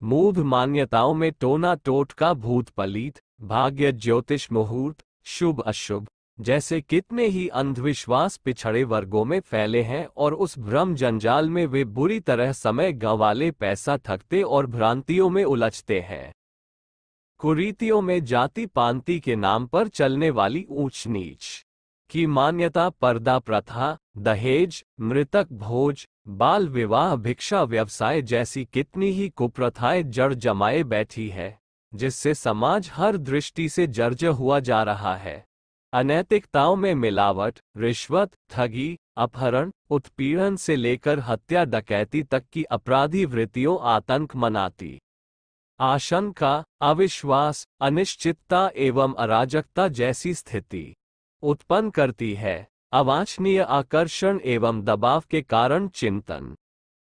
मूढ़ मान्यताओं में टोना टोटका, भूत पलीत, भाग्य, ज्योतिष, मुहूर्त, शुभ अशुभ जैसे कितने ही अंधविश्वास पिछड़े वर्गों में फैले हैं और उस भ्रम जंजाल में वे बुरी तरह समय गंवाले पैसा ठगते और भ्रांतियों में उलझते हैं। कुरीतियों में जाति पांति के नाम पर चलने वाली ऊंच नीच की मान्यता पर्दा प्रथा, दहेज, मृतक भोज, बाल विवाह, भिक्षा व्यवसाय जैसी कितनी ही कुप्रथाएं जड़ जमाए बैठी है, जिससे समाज हर दृष्टि से जर्जर हुआ जा रहा है। अनैतिकताओं में मिलावट, रिश्वत, ठगी, अपहरण, उत्पीड़न से लेकर हत्या डकैती तक की अपराधी वृत्तियों आतंक मनाती, आशंका, अविश्वास, अनिश्चितता एवं अराजकता जैसी स्थिति उत्पन्न करती है। अवांछनीय आकर्षण एवं दबाव के कारण चिंतन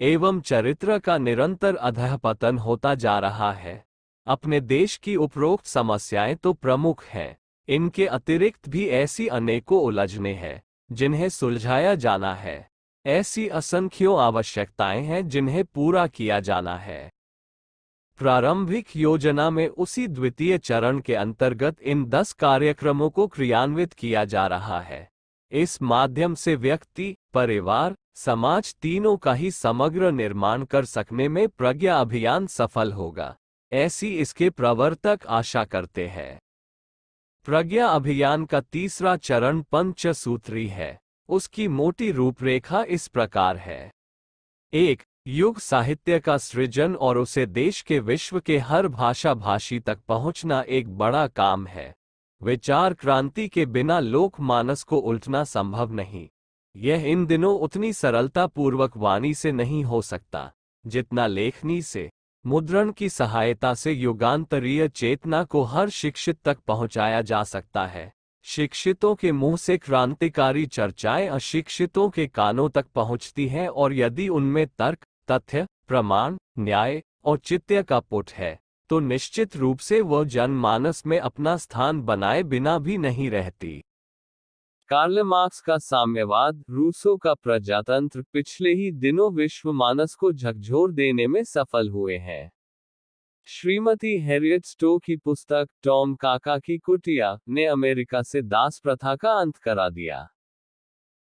एवं चरित्र का निरंतर अधःपतन होता जा रहा है। अपने देश की उपरोक्त समस्याएं तो प्रमुख हैं, इनके अतिरिक्त भी ऐसी अनेकों उलझनें हैं जिन्हें सुलझाया जाना है। ऐसी असंख्यों आवश्यकताएं हैं जिन्हें पूरा किया जाना है। प्रारंभिक योजना में उसी द्वितीय चरण के अंतर्गत इन 10 कार्यक्रमों को क्रियान्वित किया जा रहा है। इस माध्यम से व्यक्ति, परिवार, समाज तीनों का ही समग्र निर्माण कर सकने में प्रज्ञा अभियान सफल होगा, ऐसी इसके प्रवर्तक आशा करते हैं। प्रज्ञा अभियान का तीसरा चरण पंचसूत्री है। उसकी मोटी रूपरेखा इस प्रकार है। 1. युग साहित्य का सृजन और उसे देश के विश्व के हर भाषा भाषी तक पहुंचना एक बड़ा काम है। विचार क्रांति के बिना लोकमानस को उल्टना संभव नहीं। यह इन दिनों उतनी सरलता पूर्वक वाणी से नहीं हो सकता जितना लेखनी से, मुद्रण की सहायता से युगांतरीय चेतना को हर शिक्षित तक पहुंचाया जा सकता है। शिक्षितों के मुंह से क्रांतिकारी चर्चाएं अशिक्षितों के कानों तक पहुंचती हैं, और यदि उनमें तर्क, तथ्य, प्रमाण, न्याय, औचित्य का पुट है तो निश्चित रूप से वह जनमानस में अपना स्थान बनाए बिना भी नहीं रहती। कार्ल मार्क्स का साम्यवाद, रूसो का प्रजातंत्र पिछले ही दिनों विश्व मानस को झकझोर देने में सफल हुए हैं। श्रीमती हैरियट स्टो की पुस्तक टॉम काका की कुटिया ने अमेरिका से दास प्रथा का अंत करा दिया।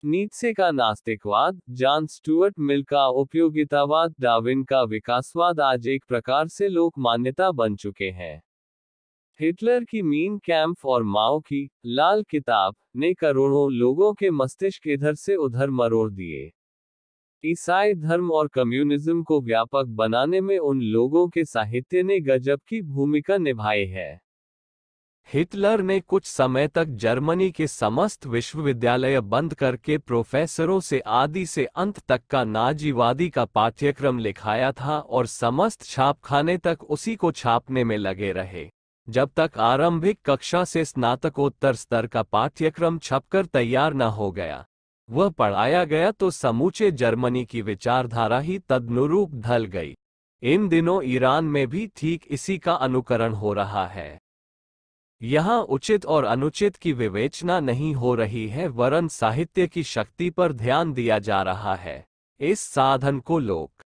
नीत्शे का नास्तिकवाद, जॉन स्टुअर्ट मिल का उपयोगितावाद, डार्विन का विकासवाद आज एक प्रकार से लोक मान्यता बन चुके हैं। हिटलर की मीन कैंप और माओ की लाल किताब ने करोड़ों लोगों के मस्तिष्क इधर से उधर मरोड़ दिए। ईसाई धर्म और कम्युनिज्म को व्यापक बनाने में उन लोगों के साहित्य ने गजब की भूमिका निभाई है। हिटलर ने कुछ समय तक जर्मनी के समस्त विश्वविद्यालय बंद करके प्रोफेसरों से आदि से अंत तक का नाजीवादी का पाठ्यक्रम लिखाया था, और समस्त छापखाने तक उसी को छापने में लगे रहे, जब तक आरंभिक कक्षा से स्नातकोत्तर स्तर का पाठ्यक्रम छपकर तैयार न हो गया। वह पढ़ाया गया तो समूचे जर्मनी की विचारधारा ही तदनुरूप ढल गई। इन दिनों ईरान में भी ठीक इसी का अनुकरण हो रहा है। यहाँ उचित और अनुचित की विवेचना नहीं हो रही है, वरन साहित्य की शक्ति पर ध्यान दिया जा रहा है। इस साधन को लोक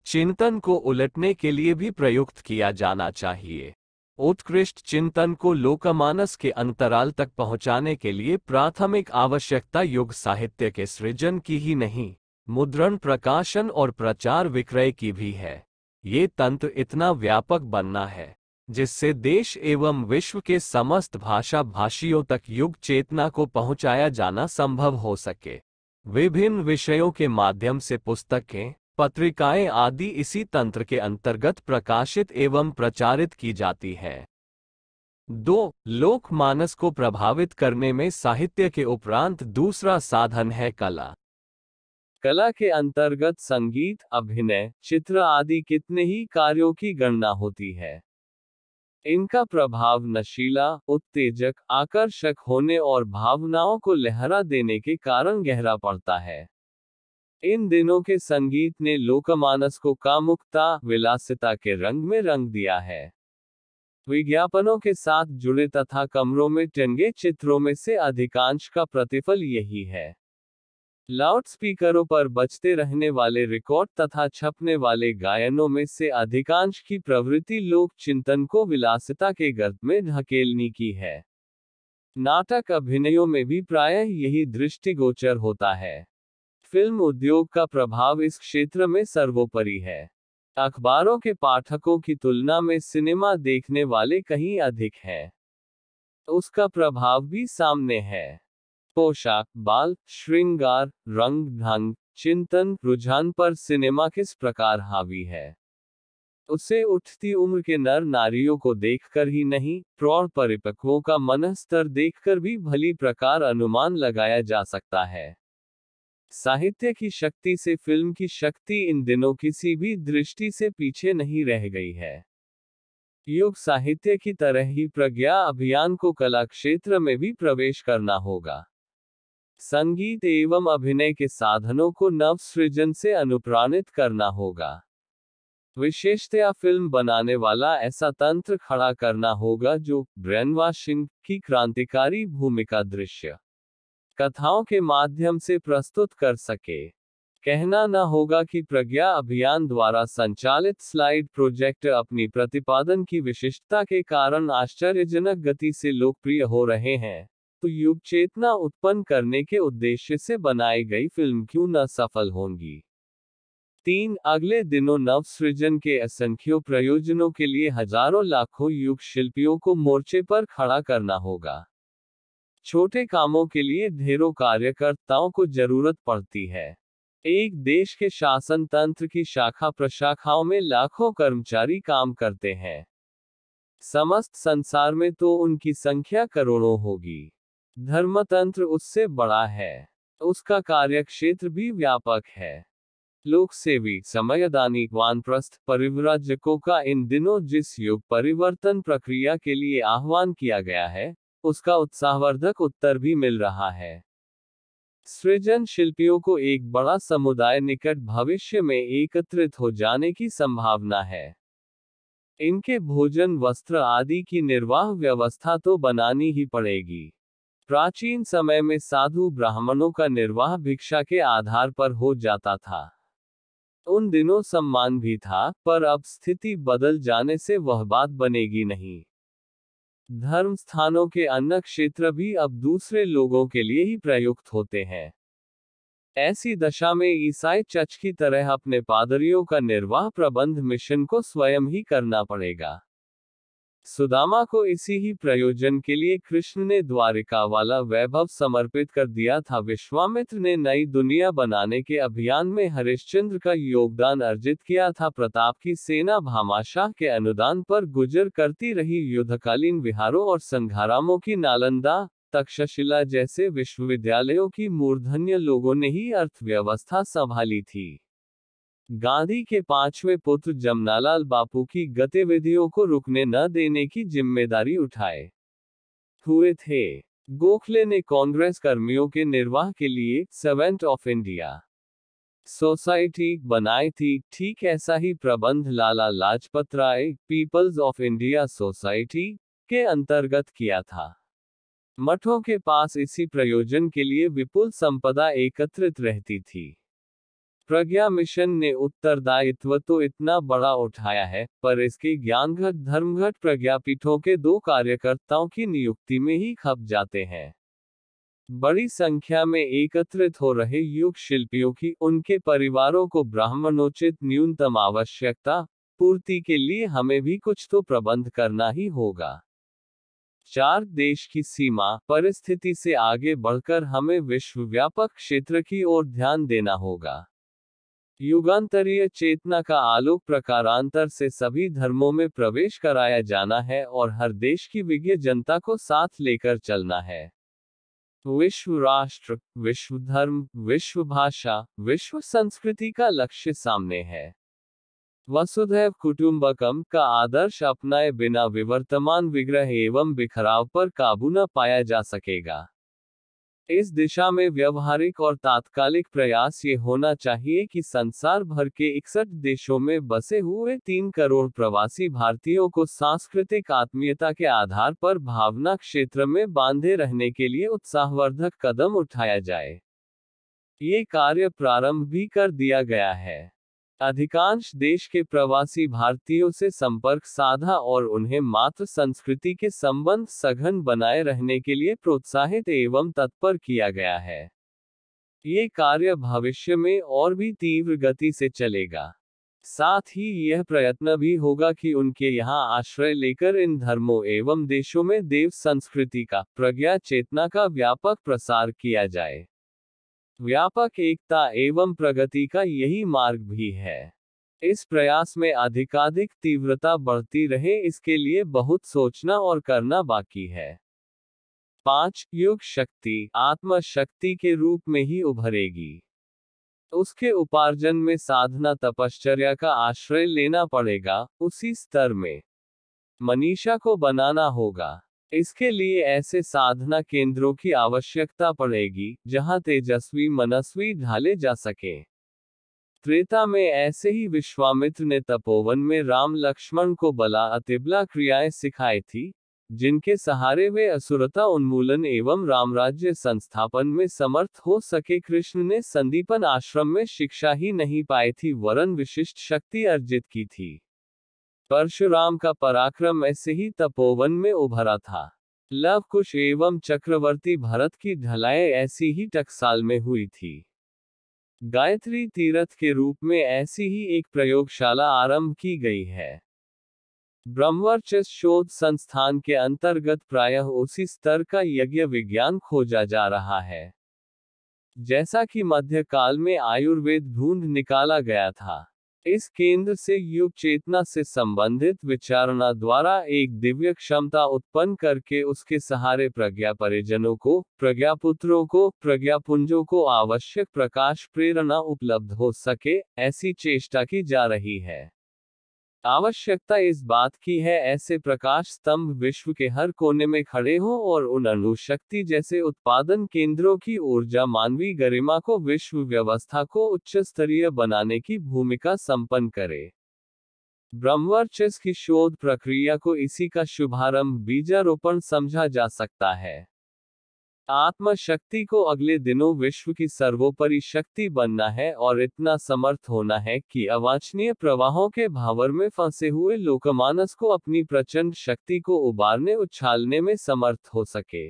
चिंतन को उलटने के लिए भी प्रयुक्त किया जाना चाहिए। उत्कृष्ट चिंतन को लोकमानस के अंतराल तक पहुंचाने के लिए प्राथमिक आवश्यकता युग साहित्य के सृजन की ही नहीं, मुद्रण, प्रकाशन और प्रचार विक्रय की भी है। ये तंत्र इतना व्यापक बनना है जिससे देश एवं विश्व के समस्त भाषा भाषियों तक युग चेतना को पहुंचाया जाना संभव हो सके। विभिन्न विषयों के माध्यम से पुस्तकें, पत्रिकाएं आदि इसी तंत्र के अंतर्गत प्रकाशित एवं प्रचारित की जाती हैं। 2. लोकमानस को प्रभावित करने में साहित्य के उपरांत दूसरा साधन है कला। कला के अंतर्गत संगीत, अभिनय, चित्र आदि कितने ही कार्यों की गणना होती है। इनका प्रभाव नशीला, उत्तेजक, आकर्षक होने और भावनाओं को लहरा देने के कारण गहरा पड़ता है। इन दिनों के संगीत ने लोकमानस को कामुकता, विलासिता के रंग में रंग दिया है। विज्ञापनों के साथ जुड़े तथा कमरों में टंगे चित्रों में से अधिकांश का प्रतिफल यही है। लाउडस्पीकरों पर बजते रहने वाले रिकॉर्ड तथा छपने वाले गायनों में से अधिकांश की प्रवृत्ति लोक चिंतन को विलासिता के गर्त में ढकेलने की है। नाटक अभिनयों में भी प्रायः यही दृष्टिगोचर होता है। फिल्म उद्योग का प्रभाव इस क्षेत्र में सर्वोपरि है। अखबारों के पाठकों की तुलना में सिनेमा देखने वाले कहीं अधिक हैं। उसका प्रभाव भी सामने है। पोशाक, बाल, श्रृंगार, रंग ढंग, चिंतन, रुझान पर सिनेमा किस प्रकार हावी है, उसे उठती उम्र के नर नारियों को देखकर ही नहीं, प्रौढ़ परिपक्वों का मन स्तर देखकर भी भली प्रकार अनुमान लगाया जा सकता है। साहित्य की शक्ति से फिल्म की शक्ति इन दिनों किसी भी दृष्टि से पीछे नहीं रह गई है। युग साहित्य की तरह ही प्रज्ञा अभियान को कला क्षेत्र में भी प्रवेश करना होगा। संगीत एवं अभिनय के साधनों को नव सृजन से अनुप्राणित करना होगा। विशेषतया फिल्म बनाने वाला ऐसा तंत्र खड़ा करना होगा जो ब्रेनवॉशिंग की क्रांतिकारी भूमिका दृश्य कथाओं के माध्यम से प्रस्तुत कर सके। कहना न होगा कि प्रज्ञा अभियान द्वारा संचालित स्लाइड प्रोजेक्ट अपनी प्रतिपादन की विशिष्टता के कारण आश्चर्यजनक गति से लोकप्रिय हो रहे हैं, तो युग चेतना उत्पन्न करने के उद्देश्य से बनाई गई फिल्म क्यों न सफल होंगी। 3. अगले दिनों नव सृजन के असंख्यों प्रयोजनों के लिए हजारों लाखों युग शिल्पियों को मोर्चे पर खड़ा करना होगा। छोटे कामों के लिए ढेरों कार्यकर्ताओं को जरूरत पड़ती है। एक देश के शासन तंत्र की शाखा प्रशाखाओं में लाखों कर्मचारी काम करते हैं। समस्त संसार में तो उनकी संख्या करोड़ों होगी। धर्मतंत्र उससे बड़ा है, उसका कार्यक्षेत्र भी व्यापक है। लोकसेवी, समयदानी, वानप्रस्थ परिव्राजकों का इन दिनों जिस युग परिवर्तन प्रक्रिया के लिए आह्वान किया गया है, उसका उत्साहवर्धक उत्तर भी मिल रहा है। सृजन शिल्पियों को एक बड़ा समुदाय निकट भविष्य में एकत्रित हो जाने की संभावना है। इनके भोजन, वस्त्र आदि की निर्वाह व्यवस्था तो बनानी ही पड़ेगी। प्राचीन समय में साधु ब्राह्मणों का निर्वाह भिक्षा के आधार पर हो जाता था। उन दिनों सम्मान भी था, पर अब स्थिति बदल जाने से वह बात बनेगी नहीं। धर्म स्थानों के अन्न क्षेत्र भी अब दूसरे लोगों के लिए ही प्रयुक्त होते हैं। ऐसी दशा में ईसाई चर्च की तरह अपने पादरियों का निर्वाह प्रबंध मिशन को स्वयं ही करना पड़ेगा। सुदामा को इसी ही प्रयोजन के लिए कृष्ण ने द्वारिका वाला वैभव समर्पित कर दिया था। विश्वामित्र ने नई दुनिया बनाने के अभियान में हरिश्चंद्र का योगदान अर्जित किया था। प्रताप की सेना भामाशाह के अनुदान पर गुजर करती रही। युद्धकालीन विहारों और संघारामों की नालंदा, तक्षशिला जैसे विश्वविद्यालयों की मूर्धन्य लोगों ने ही अर्थव्यवस्था संभाली थी। गांधी के 5वें पुत्र जमनालाल बापू की गतिविधियों को रुकने न देने की जिम्मेदारी उठाए हुए थे। गोखले ने कांग्रेस कर्मियों के निर्वाह के लिए सर्वेंट ऑफ इंडिया सोसाइटी बनाई थी। ठीक ऐसा ही प्रबंध Lala Lajpat Rai peoples of India society के अंतर्गत किया था। मठों के पास इसी प्रयोजन के लिए विपुल संपदा एकत्रित रहती थी। प्रज्ञा मिशन ने उत्तरदायित्व तो इतना बड़ा उठाया है, पर इसके ज्ञानघट धर्मघट प्रज्ञापीठों के 2 कार्यकर्ताओं की नियुक्ति में ही खप जाते हैं। बड़ी संख्या में एकत्रित हो रहे युग शिल्पियों की, उनके परिवारों को ब्राह्मणोचित न्यूनतम आवश्यकता पूर्ति के लिए हमें भी कुछ तो प्रबंध करना ही होगा। 4. देश की सीमा परिस्थिति से आगे बढ़कर हमें विश्वव्यापक क्षेत्र की ओर ध्यान देना होगा। युगांतरीय चेतना का आलोक प्रकारांतर से सभी धर्मों में प्रवेश कराया जाना है और हर देश की विज्ञ जनता को साथ लेकर चलना है। विश्व राष्ट्र, विश्व धर्म, विश्व भाषा, विश्व संस्कृति का लक्ष्य सामने है। वसुधैव कुटुंबकम का आदर्श अपनाए बिना विवर्तमान विग्रह एवं बिखराव पर काबू न पाया जा सकेगा। इस दिशा में व्यवहारिक और तात्कालिक प्रयास ये होना चाहिए कि संसार भर के 61 देशों में बसे हुए 3 करोड़ प्रवासी भारतीयों को सांस्कृतिक आत्मीयता के आधार पर भावना क्षेत्र में बांधे रहने के लिए उत्साहवर्धक कदम उठाया जाए। ये कार्य प्रारंभ भी कर दिया गया है। अधिकांश देश के प्रवासी भारतीयों से संपर्क साधा और उन्हें मातृ संस्कृति के संबंध सघन बनाए रहने के लिए प्रोत्साहित एवं तत्पर किया गया है। ये कार्य भविष्य में और भी तीव्र गति से चलेगा। साथ ही यह प्रयत्न भी होगा कि उनके यहाँ आश्रय लेकर इन धर्मों एवं देशों में देव संस्कृति का, प्रज्ञा चेतना का व्यापक प्रसार किया जाए। व्यापक एकता एवं प्रगति का यही मार्ग भी है। इस प्रयास में अधिकाधिक तीव्रता बढ़ती रहे, इसके लिए बहुत सोचना और करना बाकी है। 5. योग शक्ति आत्म शक्ति के रूप में ही उभरेगी। उसके उपार्जन में साधना तपश्चर्या का आश्रय लेना पड़ेगा, उसी स्तर में मनीषा को बनाना होगा। इसके लिए ऐसे साधना केंद्रों की आवश्यकता पड़ेगी, जहां तेजस्वी मनस्वी ढाले जा सके। त्रेता में ऐसे ही विश्वामित्र ने तपोवन में राम लक्ष्मण को बला अतिबला क्रियाएं सिखाई थी, जिनके सहारे वे असुरता उन्मूलन एवं रामराज्य संस्थापन में समर्थ हो सके। कृष्ण ने संदीपन आश्रम में शिक्षा ही नहीं पाई थी, वरन विशिष्ट शक्ति अर्जित की थी। परशुराम का पराक्रम ऐसे ही तपोवन में उभरा था। लव कुश एवं चक्रवर्ती भरत की ढलाई ऐसी ही टकसाल में हुई थी। गायत्री तीर्थ के रूप में ऐसी ही एक प्रयोगशाला आरंभ की गई है। ब्रह्मवर्चस्व शोध संस्थान के अंतर्गत प्रायः उसी स्तर का यज्ञ विज्ञान खोजा जा रहा है, जैसा कि मध्यकाल में आयुर्वेद ढूंढ निकाला गया था। इस केंद्र से युग चेतना से संबंधित विचारणा द्वारा एक दिव्य क्षमता उत्पन्न करके उसके सहारे प्रज्ञा परिजनों को, प्रज्ञापुत्रों को, प्रज्ञापुंजों को आवश्यक प्रकाश प्रेरणा उपलब्ध हो सके, ऐसी चेष्टा की जा रही है। आवश्यकता इस बात की है ऐसे प्रकाश स्तंभ विश्व के हर कोने में खड़े हों और उन अणुशक्ति जैसे उत्पादन केंद्रों की ऊर्जा मानवीय गरिमा को, विश्व व्यवस्था को उच्च स्तरीय बनाने की भूमिका संपन्न करे। ब्रह्मवर्चस्व की शोध प्रक्रिया को इसी का शुभारंभ, बीजारोपण समझा जा सकता है। आत्म शक्ति को अगले दिनों विश्व की सर्वोपरि शक्ति बनना है और इतना समर्थ होना है कि अवांछनीय प्रवाहों के भावर में फंसे हुए लोकमानस को अपनी प्रचंड शक्ति को उबारने उछालने में समर्थ हो सके।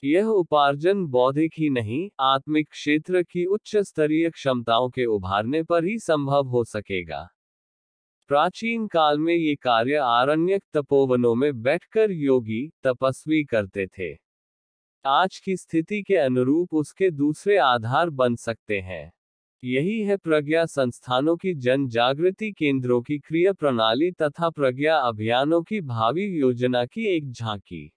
यह उपार्जन बौद्धिक ही नहीं, आत्मिक क्षेत्र की उच्च स्तरीय क्षमताओं के उभारने पर ही संभव हो सकेगा। प्राचीन काल में ये कार्य आरण्यक तपोवनों में बैठकर योगी तपस्वी करते थे। आज की स्थिति के अनुरूप उसके दूसरे आधार बन सकते हैं। यही है प्रज्ञा संस्थानों की जन जागृति केंद्रों की क्रिया प्रणाली तथा प्रज्ञा अभियानों की भावी योजना की एक झांकी।